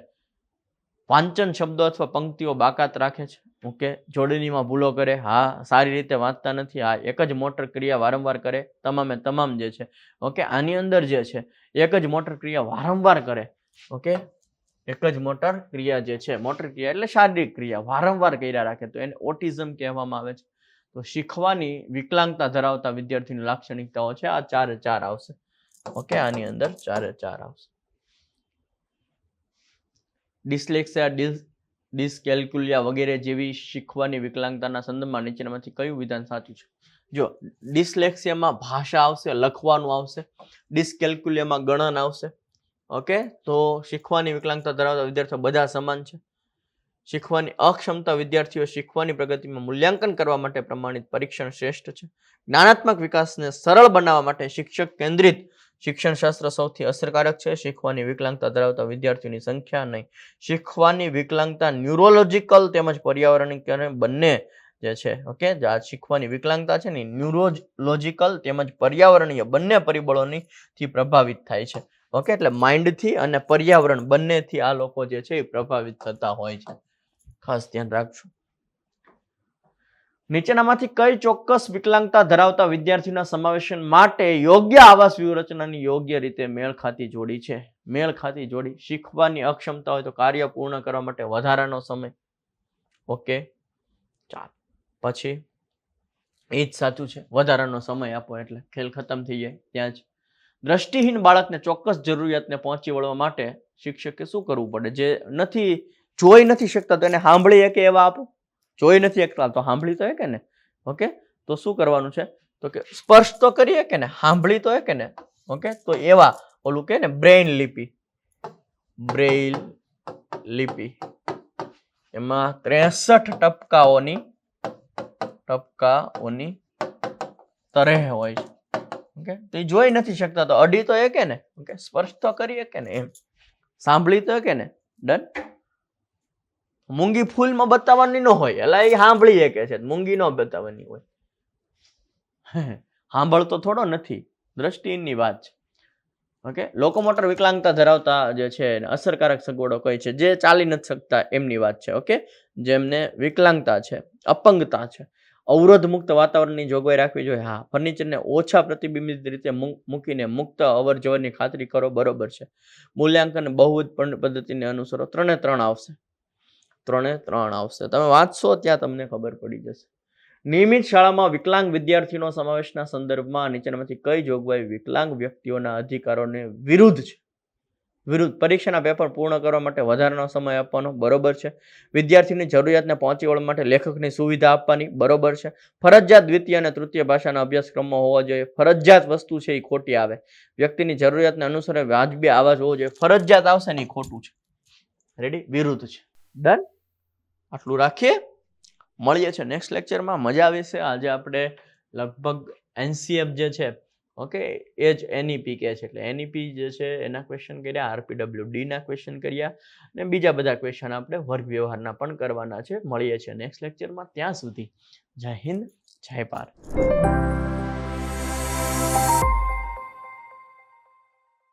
વાંચન, શબ્દો અથવા પંક્તિઓ બાકાત રાખે છે. ઓકે, જોડણીમાં ભૂલો કરે. હા, સારી રીતે વાંચતા નથી. હા, એક જ મોટર ક્રિયા વારંવાર કરે. તમામ જે છે. ઓકે, આની અંદર જે છે એક જ મોટર ક્રિયા વારંવાર કરે. ઓકે, એક જ મોટર ક્રિયા જે છે, મોટર ક્રિયા એટલે શારીરિક ક્રિયા વારંવાર કર્યા રાખે તો એને ઓટિઝમ કહેવામાં આવે છે. તો શીખવાની વિકલાંગતા ધરાવતા વિદ્યાર્થીની લાક્ષણિકતાઓ છે આ 4 આવશે. ઓકે, આની અંદર 4 આવશે. ડિસ્લેક્સિયા, ડિસ્કેલ્કુલિયા વગેરે જેવી શીખવાની વિકલાંગતાના સંદર્ભમાં નીચેનામાંથી કયું વિધાન સાચું છે? જો ડિસ્લેક્સિયામાં ભાષા આવશે, લખવાનું આવશે. ડિસ્કેલ્કુલિયામાં ગણન આવશે. ઓકે, તો શીખવાની વિકલાંગતા ધરાવતા વિદ્યાર્થીઓ બધા સમાન છે. શીખવાની અક્ષમતા વિદ્યાર્થીઓ શીખવાની પ્રગતિમાં મૂલ્યાંકન કરવા માટે પ્રમાણિત પરીક્ષણ શ્રેષ્ઠ છે. જ્ઞાનાત્મક વિકાસને સરળ બનાવવા માટે શિક્ષક કેન્દ્રિત શિક્ષણશાસ્ત્ર સૌથી અસરકારક છે. શીખવાની વિકલાંગતા ધરાવતા વિદ્યાર્થીઓની સંખ્યા નહીં. શીખવાની વિકલાંગતા ન્યુરોલોજીકલ તેમજ પર્યાવરણીય બંને જે છે. ઓકે, આ શીખવાની વિકલાંગતા છે ને ન્યુરોલોજીકલ તેમજ પર્યાવરણીય બંને પરિબળોથી પ્રભાવિત થાય છે. ઓકે, એટલે માઇન્ડથી અને પર્યાવરણ બંનેથી આ લોકો જે છે એ પ્રભાવિત થતા હોય છે. ખાસ ધ્યાન રાખજો. નીચેનામાંથી કઈ ચોક્કસ વિકલાંગતા ધરાવતા વિદ્યાર્થીના સમાવેશન માટે યોગ્ય આવાસ વ્યૂહરચનાની યોગ્ય રીતે મેળ ખાતી જોડી છે? મેળ ખાતી જોડી. શીખવાની અક્ષમતા હોય તો કાર્ય પૂર્ણ કરવા માટે વધારાનો સમય. ઓકે, ચાલો. પછી એ જ સાચું છે, વધારાનો સમય આપો એટલે ખેલ ખતમ થઈ જાય ત્યાં જ. દ્રષ્ટિહીન બાળકને ચોક્કસ જરૂરિયાતને પહોંચી વળવા માટે શિક્ષકે શું કરવું પડે? જે નથી જોઈ નથી શકતા તો એને સાંભળી શકે એવા આપો. જોઈ નથી શકતા તો સાંભળી તો શકે ને. ઓકે, તો શું કરવાનું છે? તો કે સ્પર્શ તો કરી શકે ને, સાંભળી તો શકે ને. ઓકે, તો એવા ઓલું કે ને બ્રેઇન લિપિ, બ્રેઇલ લિપિ, એમાં 63 ટપકાઓની તરેહ હોય છે. ઓકે, તો જોઈ નથી શકતા તો અડી તો શકે ને. ઓકે, સ્પર્શ તો કરી શકે ને, એમ સાંભળી તો શકે ને. ડન. મૂંગી ફૂલમાં બતાવવાની ન હોય, એટલે એ સાંભળી શકે છે, મૂંગી ન બતાવવાની હોય. સાંભળતો થોડો નથી, દ્રષ્ટિહીનની વાત છે. ઓકે, લોકોમોટર વિકલાંગતા ધરાવતા જે છે અસરકારક સગવડો કઈ છે? જે ચાલી નથી શકતા એમની વાત છે. ઓકે, જેમને વિકલાંગતા છે, અપંગતા છે. અવરોધ મુક્ત વાતાવરણની જોગવાઈ રાખવી જોઈએ. હા, ફર્નિચરને ઓછા પ્રતિબિંબિત રીતે મૂકીને મુક્ત અવર જવરની ખાતરી કરો. બરોબર છે. મૂલ્યાંકન બહુવિધ પદ્ધતિને અનુસરો. 3 આવશે. 3 આવશે. તમે વાંચશો ત્યાં તમને ખબર પડી જશે. નિયમિત શાળામાં વિકલાંગ વિદ્યાર્થીનો સમાવેશના સંદર્ભમાં નીચેનામાંથી કઈ જોગવાઈ વિકલાંગ વ્યક્તિઓના અધિકારોને વિરુદ્ધ છે? વિરુદ્ધ. પરીક્ષાના પેપર પૂર્ણ કરવા માટે વધારાનો સમય આપવાનો. બરોબર છે. વિદ્યાર્થીની જરૂરિયાતને પહોંચી વળવા માટે લેખકની સુવિધા આપવાની. બરોબર છે. ફરજિયાત દ્વિતીય અને તૃતીય ભાષાના અભ્યાસક્રમમાં હોવા જોઈએ. ફરજિયાત વસ્તુ છે એ ખોટી આવે. વ્યક્તિની જરૂરિયાતને અનુસાર વાજબી આવાજ હોવો જોઈએ. ફરજિયાત આવશે ને એ ખોટું છે. રેડી? વિરુદ્ધ છે. ડન. આટલું રાખીએ. મળીએ છે નેક્સ્ટ લેક્ચરમાં. મજા આવી છે. આજે આપણે લગભગ એનસીએફ જે છે, ઓકે, એ જ એનઈપી કહે છે, એટલે એનઈપી જે છે એના ક્વેશ્ચન કર્યા, આરપીડબ્લ્યુડી ના ક્વેશ્ચન કર્યા, અને બીજા બધા ક્વેશ્ચન આપણે વર્ગ વ્યવહારના પણ કરવાના છે. મળીએ છીએ નેક્સ્ટ લેક્ચરમાં. ત્યાં સુધી જય હિન્દ, જય ભારત.